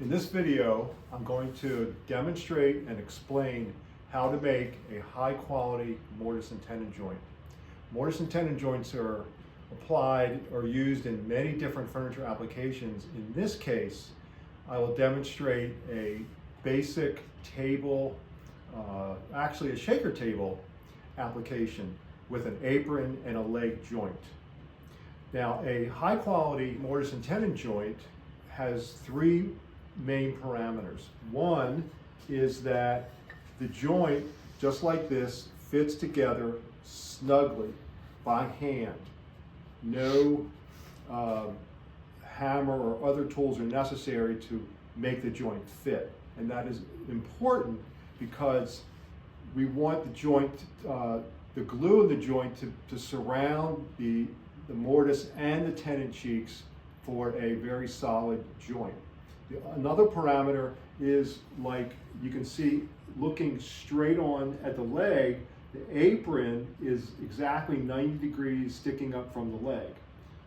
In this video, I'm going to demonstrate and explain how to make a high quality mortise and tenon joint. Mortise and tenon joints are applied or used in many different furniture applications. In this case, I will demonstrate a basic table, actually a shaker table application with an apron and a leg joint. Now, a high quality mortise and tenon joint has three main parameters. One is that the joint, just like this, fits together snugly by hand. No hammer or other tools are necessary to make the joint fit. And that is important because we want the joint, the glue in the joint to surround the mortise and the tenon cheeks for a very solid joint. Another parameter is, like you can see looking straight on at the leg, the apron is exactly 90 degrees sticking up from the leg,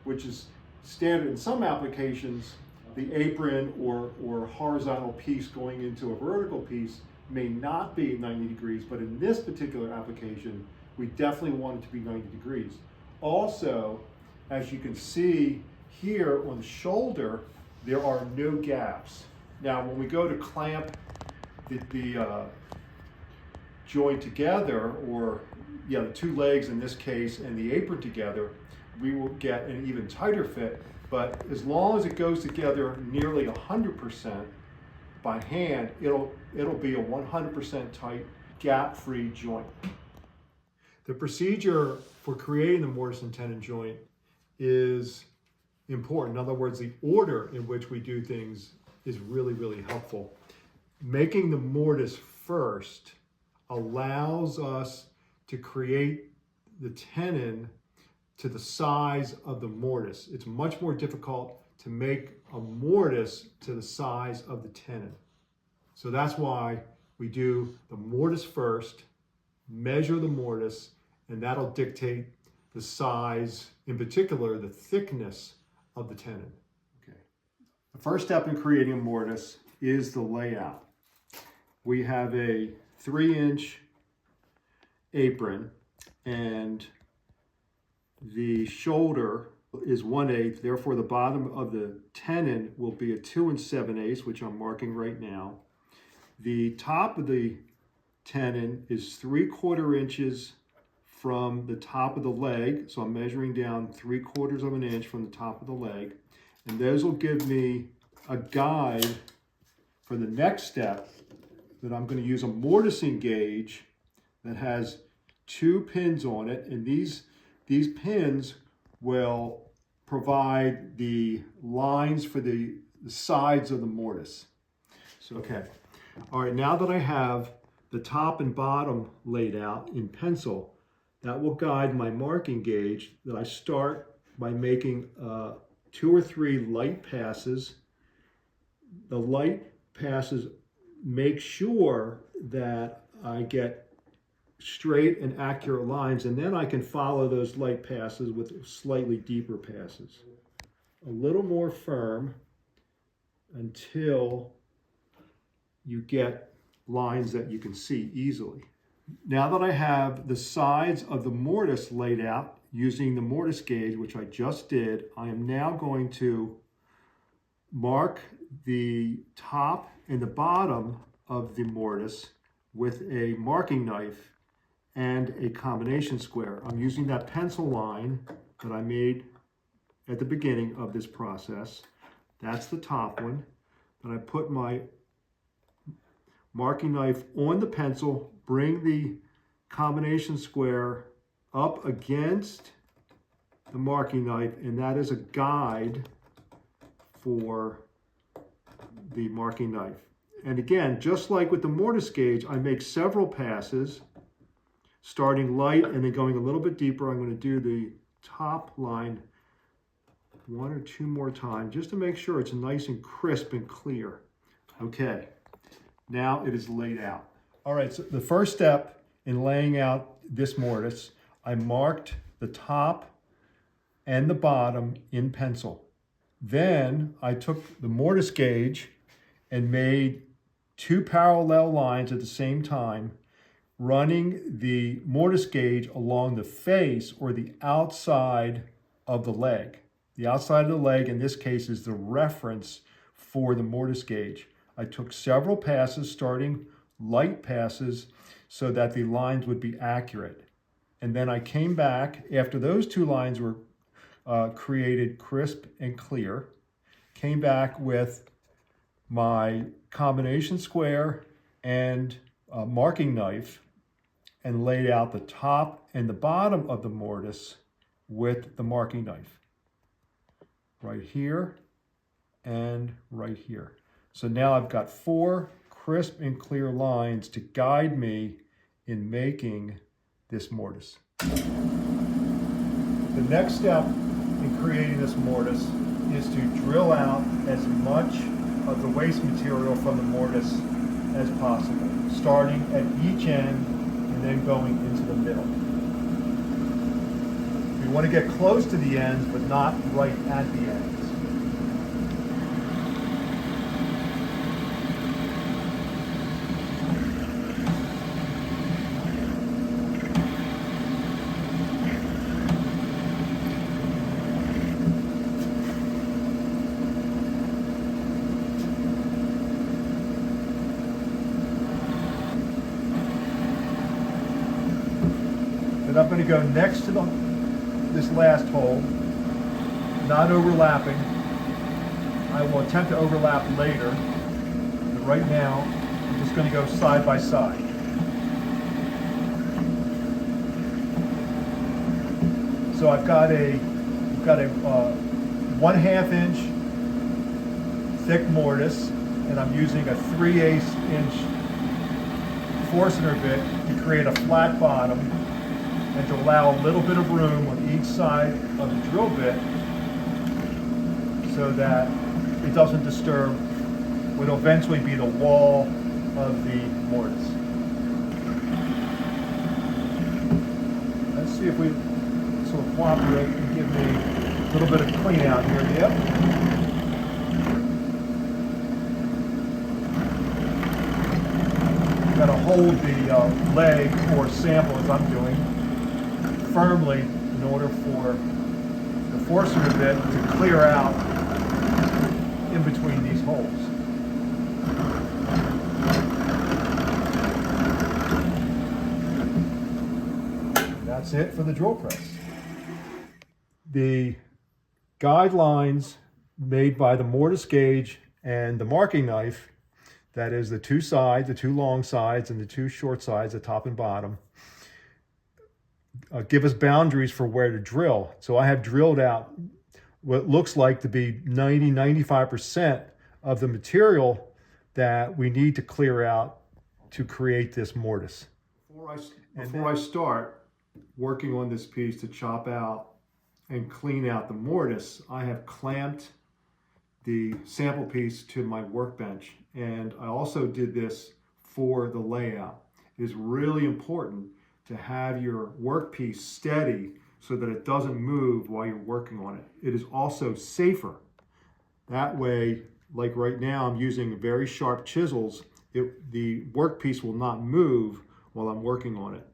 which is standard in some applications. The apron or horizontal piece going into a vertical piece may not be 90 degrees, but in this particular application, we definitely want it to be 90 degrees. Also, as you can see here on the shoulder, there are no gaps. Now, when we go to clamp the joint together, or the two legs in this case and the apron together, we will get an even tighter fit. But as long as it goes together nearly 100% by hand, it'll be a 100% tight, gap-free joint. The procedure for creating the mortise and tenon joint is important. In other words, the order in which we do things is really, really helpful. Making the mortise first allows us to create the tenon to the size of the mortise. It's much more difficult to make a mortise to the size of the tenon. So that's why we do the mortise first, measure the mortise, and that'll dictate the size, in particular, the thickness of the tenon. Okay. The first step in creating a mortise is the layout. We have a 3-inch apron, and the shoulder is 1/8, therefore the bottom of the tenon will be a 2 7/8, which I'm marking right now. The top of the tenon is 3/4 inches from the top of the leg, so I'm measuring down 3/4 of an inch from the top of the leg, and those will give me a guide for the next step, that I'm going to use a mortising gauge that has 2 pins on it, and these pins will provide the lines for the sides of the mortise. So, okay, all right, now that I have the top and bottom laid out in pencil, that will guide my marking gauge. That I start by making 2 or 3 light passes. The light passes make sure that I get straight and accurate lines, and then I can follow those light passes with slightly deeper passes. A little more firm until you get lines that you can see easily. Now that I have the sides of the mortise laid out using the mortise gauge, which I just did, I am now going to mark the top and the bottom of the mortise with a marking knife and a combination square. I'm using that pencil line that I made at the beginning of this process. That's the top one. Then I put my marking knife on the pencil, bring the combination square up against the marking knife, and that is a guide for the marking knife. And again, just like with the mortise gauge, I make several passes, starting light and then going a little bit deeper. I'm going to do the top line 1 or 2 more times, just to make sure it's nice and crisp and clear. Okay. Now it is laid out. All right, so the first step in laying out this mortise, I marked the top and the bottom in pencil. Then I took the mortise gauge and made 2 parallel lines at the same time, running the mortise gauge along the face or the outside of the leg. The outside of the leg in this case is the reference for the mortise gauge. I took several passes, starting light passes, so that the lines would be accurate. And then I came back after those 2 lines were created crisp and clear, came back with my combination square and marking knife and laid out the top and the bottom of the mortise with the marking knife. Right here and right here. So now I've got 4 crisp and clear lines to guide me in making this mortise. The next step in creating this mortise is to drill out as much of the waste material from the mortise as possible, starting at each end and then going into the middle. We want to get close to the ends, but not right at the ends. Then I'm going to go next to this last hole, not overlapping. I will attempt to overlap later, but right now I'm just going to go side by side. So I've got a 1/2 inch thick mortise, and I'm using a 3/8 inch Forstner bit to create a flat bottom and to allow a little bit of room on each side of the drill bit so that it doesn't disturb what will eventually be the wall of the mortise. Let's see if we sort of cooperate and give me a little bit of clean out here. Yep. Got to hold the leg or sample, as I'm doing, firmly in order for the Forstner bit to clear out in between these holes. And that's it for the drill press. The guidelines made by the mortise gauge and the marking knife, that is the 2 sides, the 2 long sides and the 2 short sides, the top and bottom, give us boundaries for where to drill. So I have drilled out what looks like to be 90–95% of the material that we need to clear out to create this mortise. Before I start working on this piece to chop out and clean out the mortise, I have clamped the sample piece to my workbench, and I also did this for the layout. It is really important to have your workpiece steady so that it doesn't move while you're working on it. It is also safer. That way, like right now, I'm using very sharp chisels. The workpiece will not move while I'm working on it.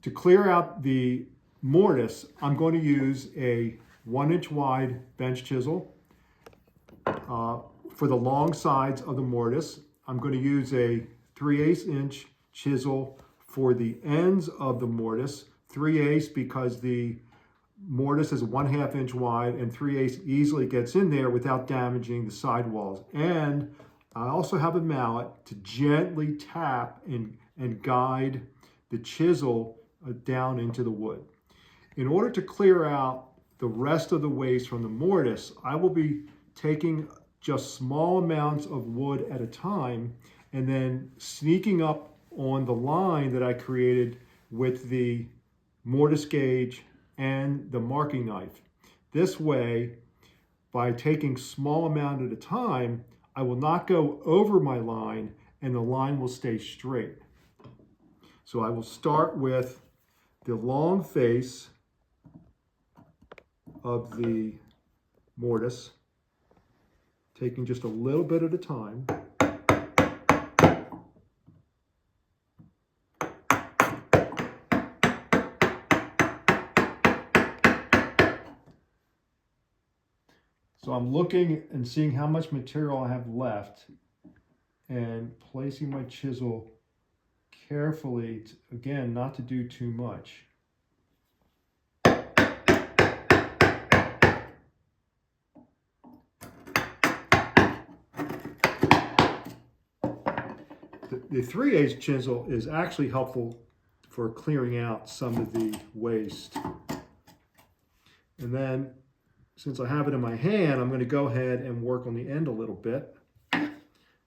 To clear out the mortise, I'm going to use a 1-inch wide bench chisel. For the long sides of the mortise, I'm going to use a 3/8 inch chisel for the ends of the mortise, 3/8 because the mortise is 1/2 inch wide and 3/8 easily gets in there without damaging the side walls. And I also have a mallet to gently tap and guide the chisel down into the wood. In order to clear out the rest of the waste from the mortise, I will be taking just small amounts of wood at a time and then sneaking up on the line that I created with the mortise gauge and the marking knife. This way, by taking small amount at a time, I will not go over my line and the line will stay straight. So I will start with the long face of the mortise. taking just a little bit at a time. So I'm looking and seeing how much material I have left and placing my chisel carefully, again, not to do too much. The 3/8 chisel is actually helpful for clearing out some of the waste. And then, since I have it in my hand, I'm going to go ahead and work on the end a little bit.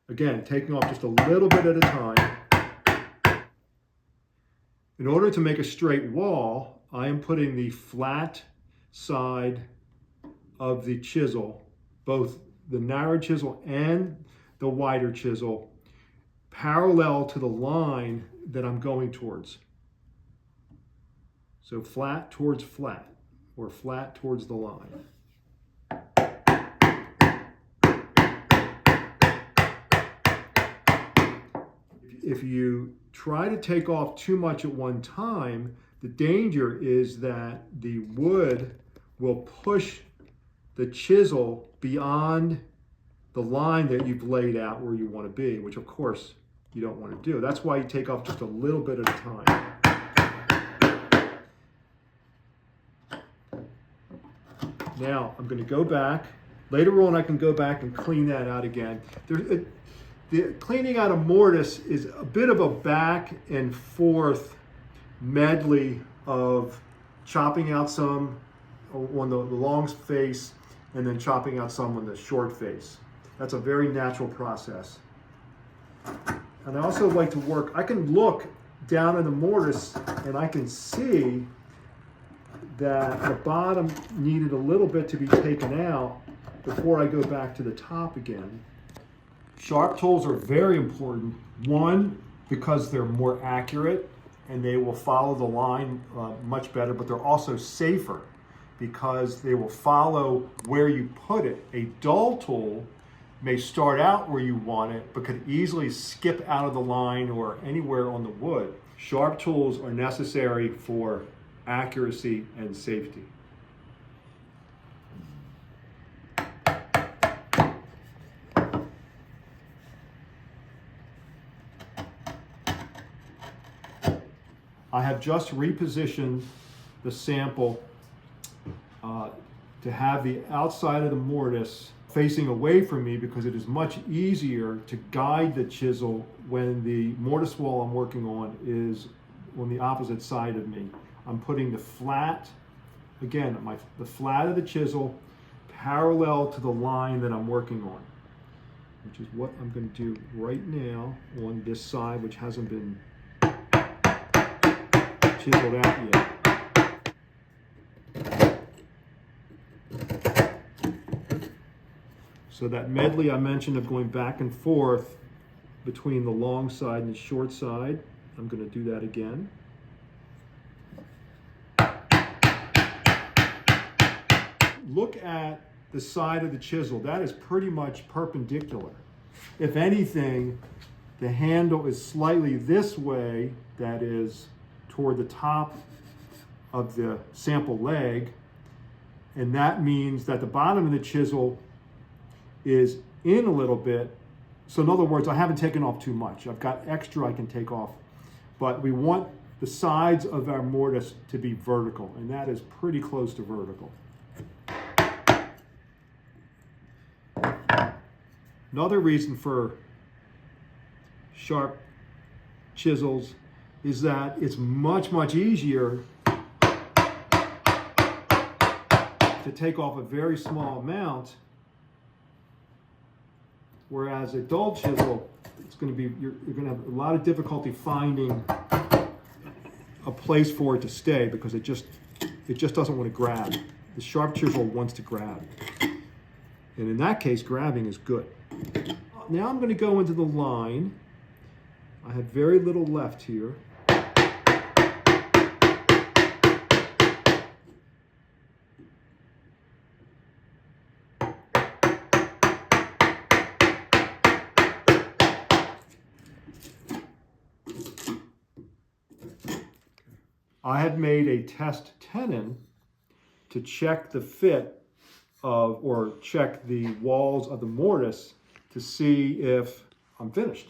Again, taking off just a little bit at a time. In order to make a straight wall, I am putting the flat side of the chisel, both the narrow chisel and the wider chisel, parallel to the line that I'm going towards. So flat towards flat, or flat towards the line. If you try to take off too much at one time, the danger is that the wood will push the chisel beyond the line that you've laid out where you want to be, which of course you don't want to do. That's why you take off just a little bit at a time. Now I'm going to go back. Later on I can go back and clean that out again. The cleaning out of mortise is a bit of a back and forth medley of chopping out some on the long face and then chopping out some on the short face. That's a very natural process. And I also like to work, I can look down in the mortise and I can see that the bottom needed a little bit to be taken out before I go back to the top again. Sharp tools are very important. One, because they're more accurate and they will follow the line much better, but they're also safer because they will follow where you put it. A dull tool may start out where you want it, but could easily skip out of the line or anywhere on the wood. Sharp tools are necessary for accuracy and safety. I have just repositioned the sample to have the outside of the mortise facing away from me because it is much easier to guide the chisel when the mortise wall I'm working on is on the opposite side of me. I'm putting the flat, again, the flat of the chisel parallel to the line that I'm working on, which is what I'm going to do right now on this side, which hasn't been chiseled out yet. So that medley I mentioned of going back and forth between the long side and the short side, I'm going to do that again. Look at the side of the chisel. That is pretty much perpendicular. If anything, the handle is slightly this way, that is toward the top of the sample leg, and that means that the bottom of the chisel is in a little bit. So in other words, I haven't taken off too much. I've got extra I can take off, but we want the sides of our mortise to be vertical, and that is pretty close to vertical. Another reason for sharp chisels is that it's much, much easier to take off a very small amount, whereas a dull chisel, it's going to be, you're going to have a lot of difficulty finding a place for it to stay because it just doesn't want to grab. The sharp chisel wants to grab. And in that case, grabbing is good. Now I'm going to go into the line. I have very little left here. I had made a test tenon to check the fit of, or check the walls of the mortise to see if I'm finished,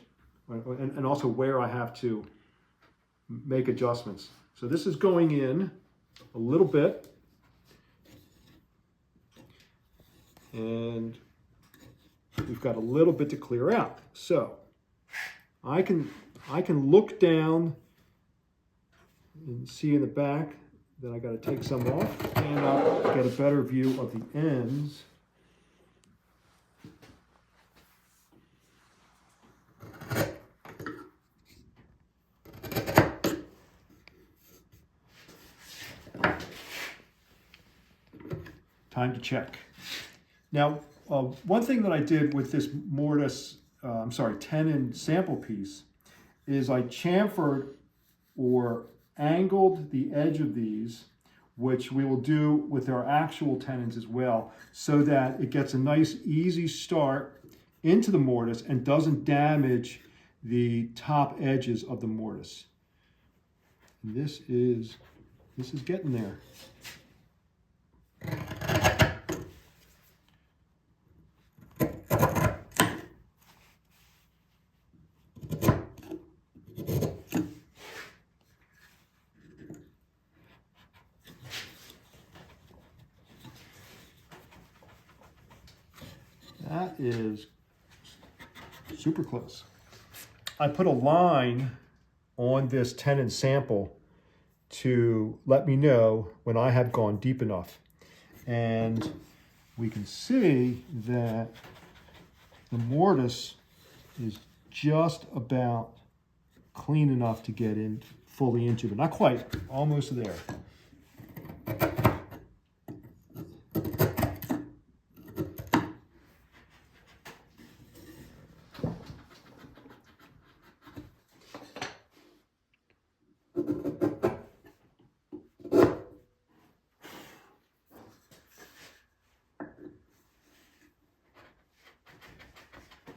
right? And also where I have to make adjustments. So this is going in a little bit, and we've got a little bit to clear out. So I can look down and see in the back that I got to take some off, and I'll get a better view of the ends. Time to check. Now, one thing that I did with this tenon sample piece is I chamfered or angled the edge of these, which we will do with our actual tenons as well, so that it gets a nice easy start into the mortise and doesn't damage the top edges of the mortise. And this is getting there. That is super close. I put a line on this tenon sample to let me know when I have gone deep enough. And we can see that the mortise is just about clean enough to get in fully into, but not quite, almost there.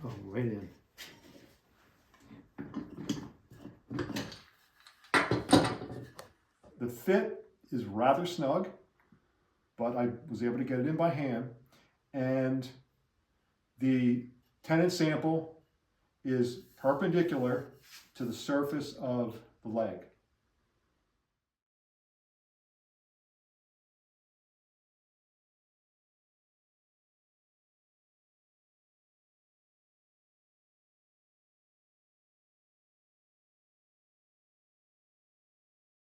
Oh, right in. The fit is rather snug, but I was able to get it in by hand. And the tenon sample is perpendicular to the surface of the leg.